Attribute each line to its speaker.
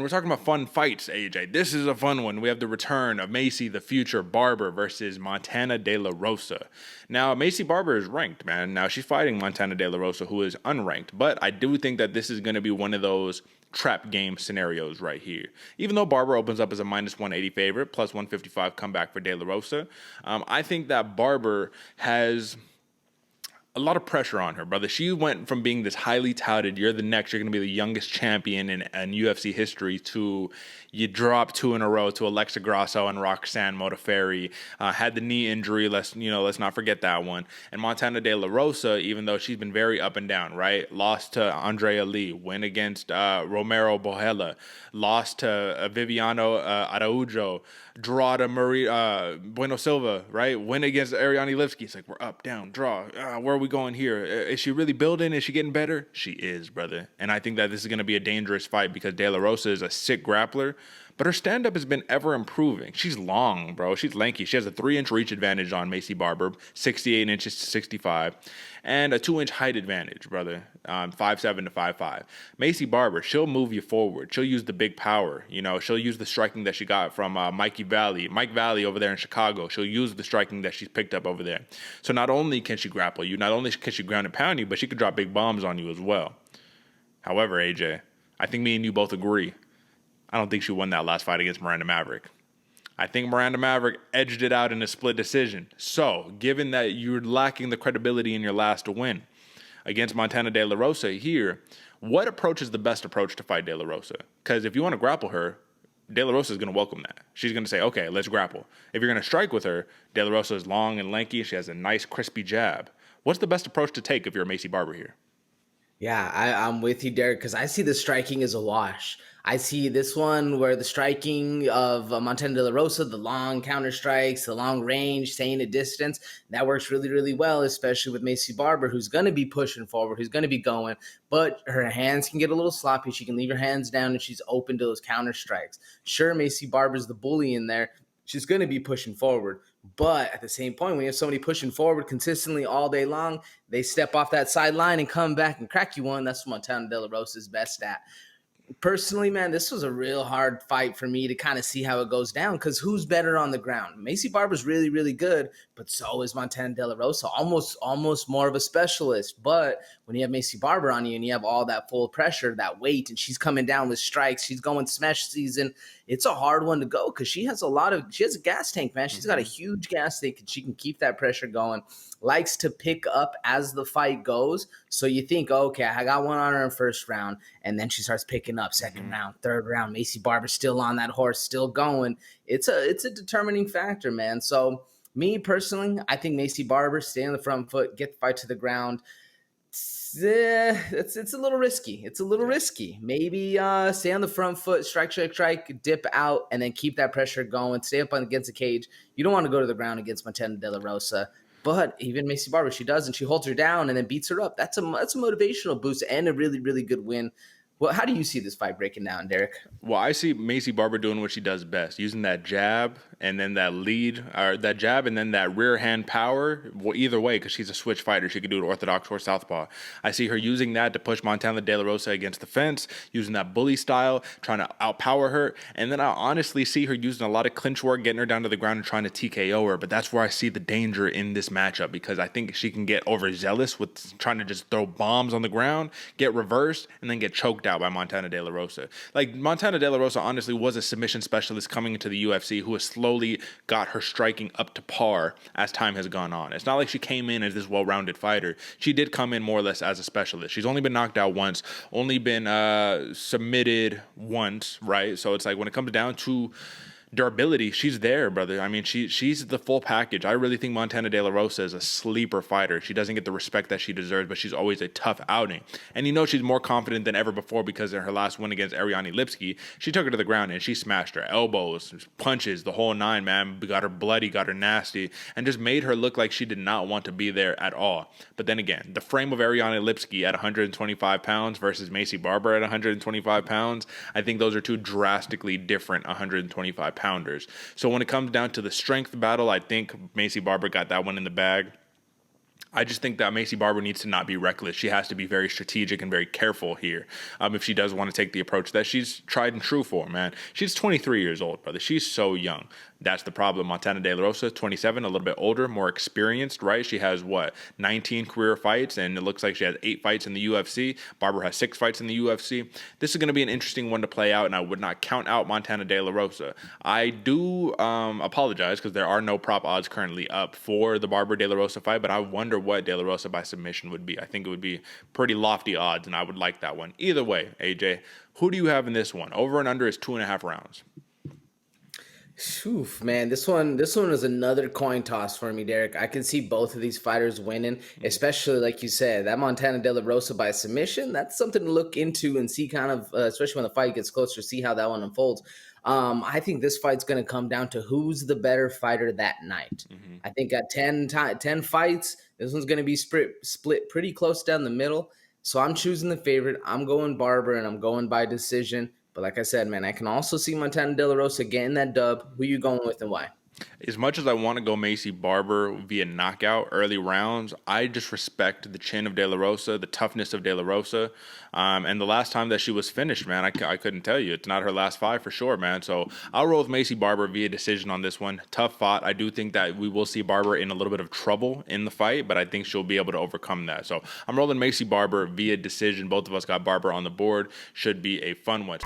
Speaker 1: We're talking about fun fights, AJ. This is a fun one. We have the return of Maycee the Future Barber versus Montana De La Rosa. Now, Maycee Barber is ranked, man. Now, she's fighting Montana De La Rosa, who is unranked. But I do think that this is going to be one of those trap game scenarios right here. Even though Barber opens up as a minus 180 favorite, plus 155 comeback for De La Rosa, I think that Barber has a lot of pressure on her, brother. She went from being this highly touted, you're the next, you're going to be the youngest champion in UFC history, to you drop two in a row to Alexa Grasso and Roxanne Modafferi. Had the knee injury, let's not forget that one. And Montana De La Rosa, even though she's been very up and down, right? Lost to Andrea Lee, win against Romero Bojela, lost to Viviano Araujo, draw to Bueno Silva, right? Win against Ariane Lipski. It's like, we're up, down, draw. Where are we going here? Is she really building? Is she getting better? She is, brother. And I think that this is going to be a dangerous fight because De La Rosa is a sick grappler, but her stand-up has been ever improving. She's long, bro. She's lanky. She has a 3-inch reach advantage on Maycee Barber, 68 inches to 65, and a 2-inch height advantage, brother, 5'7" to 5'5". Maycee Barber, she'll move you forward. She'll use the big power. She'll use the striking that she got from Mike Valley over there in Chicago. She'll use the striking that she's picked up over there. So not only can she grapple you, not only can she ground and pound you, but she can drop big bombs on you as well. However, AJ, I think me and you both agree. I don't think she won that last fight against Miranda Maverick. I think Miranda Maverick edged it out in a split decision. So, given that you're lacking the credibility in your last win against Montana De La Rosa here, what approach is the best approach to fight De La Rosa? Because if you want to grapple her, De La Rosa is going to welcome that. She's going to say, okay, let's grapple. If you're going to strike with her, De La Rosa is long and lanky. She has a nice, crispy jab. What's the best approach to take if you're a Maycee Barber here?
Speaker 2: Yeah, I'm with you, Derek, because I see the striking as a wash. I see this one where the striking of Montana De La Rosa, the long counter strikes, the long range, staying at distance, that works really, really well, especially with Maycee Barber, who's going to be pushing forward, who's going to be going, but her hands can get a little sloppy. She can leave her hands down, and she's open to those counter strikes. Sure, Maycee Barber's the bully in there. She's going to be pushing forward. But at the same point, when you have somebody pushing forward consistently all day long, they step off that sideline and come back and crack you one. That's what Montana De La Rosa is best at. Personally, man, this was a real hard fight for me to kind of see how it goes down because who's better on the ground? Maycee Barber's really, really good, but so is Montana De La Rosa, almost more of a specialist. But when you have Maycee Barber on you and you have all that full pressure, that weight, and she's coming down with strikes, she's going smash season, it's a hard one to go because she has a gas tank, man. She's got a huge gas tank and she can keep that pressure going. Likes to pick up as the fight goes. So you think, okay, I got one on her in first round, and then she starts picking up second round, third round. Maycee Barber still on that horse, still going. It's a determining factor, man. So me personally, I think Maycee Barber, stay on the front foot, get the fight to the ground. It's a little risky. It's a little risky. Maybe stay on the front foot, strike, dip out, and then keep that pressure going. Stay up against the cage. You don't want to go to the ground against Montana De La Rosa. But even Maycee Barber, she does, and she holds her down and then beats her up. That's a motivational boost and a really, really good win. Well, how do you see this fight breaking down, Derek?
Speaker 1: Well, I see Maycee Barber doing what she does best, using that jab and then that lead, or that jab and then that rear hand power. Well, either way, because she's a switch fighter, she can do it orthodox or southpaw. I see her using that to push Montana De La Rosa against the fence, using that bully style, trying to outpower her. And then I honestly see her using a lot of clinch work, getting her down to the ground and trying to TKO her. But that's where I see the danger in this matchup, because I think she can get overzealous with trying to just throw bombs on the ground, get reversed, and then get choked out by Montana De La Rosa. Like, Montana De La Rosa honestly was a submission specialist coming into the UFC who has slowly got her striking up to par as time has gone on. It's not like she came in as this well-rounded fighter. She did come in more or less as a specialist. She's only been knocked out once, only been submitted once, right? So it's like when it comes down to durability, she's there, brother. I mean, she's the full package. I really think Montana De La Rosa is a sleeper fighter. She doesn't get the respect that she deserves, but she's always a tough outing. And she's more confident than ever before because in her last win against Ariane Lipski, she took her to the ground and she smashed her elbows, punches, the whole nine, man. Got her bloody, got her nasty, and just made her look like she did not want to be there at all. But then again, the frame of Ariane Lipski at 125 pounds versus Maycee Barber at 125 pounds, I think those are two drastically different 125 pounders. So when it comes down to the strength battle, I think Maycee Barber got that one in the bag. I just think that Maycee Barber needs to not be reckless. She has to be very strategic and very careful here if she does want to take the approach that she's tried and true for, man. She's 23 years old, brother. She's so young. That's the problem. Montana De La Rosa, 27, a little bit older, more experienced, right? She has, 19 career fights, and it looks like she has 8 fights in the UFC. Barber has 6 fights in the UFC. This is going to be an interesting one to play out, and I would not count out Montana De La Rosa. I do apologize because there are no prop odds currently up for the Barber De La Rosa fight, but I wonder what De La Rosa by submission would be. I think it would be pretty lofty odds, and I would like that one. Either way, AJ, who do you have in this one? Over and under is 2.5 rounds.
Speaker 2: Oof, man, this one is another coin toss for me, Derek. I can see both of these fighters winning, especially like you said, that Montana De La Rosa by submission. That's something to look into and see kind of, especially when the fight gets closer, see how that one unfolds. I think this fight's going to come down to who's the better fighter that night. I think at 10 fights, this one's going to be split pretty close down the middle. So I'm choosing the favorite. I'm going Barber, and I'm going by decision. But like I said, man, I can also see Montana De La Rosa getting that dub. Who you going with and why?
Speaker 1: As much as I want to go Maycee Barber via knockout early rounds, I just respect the chin of De La Rosa, the toughness of De La Rosa. And the last time that she was finished, man, I couldn't tell you. It's not her last fight for sure, man. So I'll roll with Maycee Barber via decision on this one. Tough fought. I do think that we will see Barber in a little bit of trouble in the fight, but I think she'll be able to overcome that. So I'm rolling Maycee Barber via decision. Both of us got Barber on the board. Should be a fun one.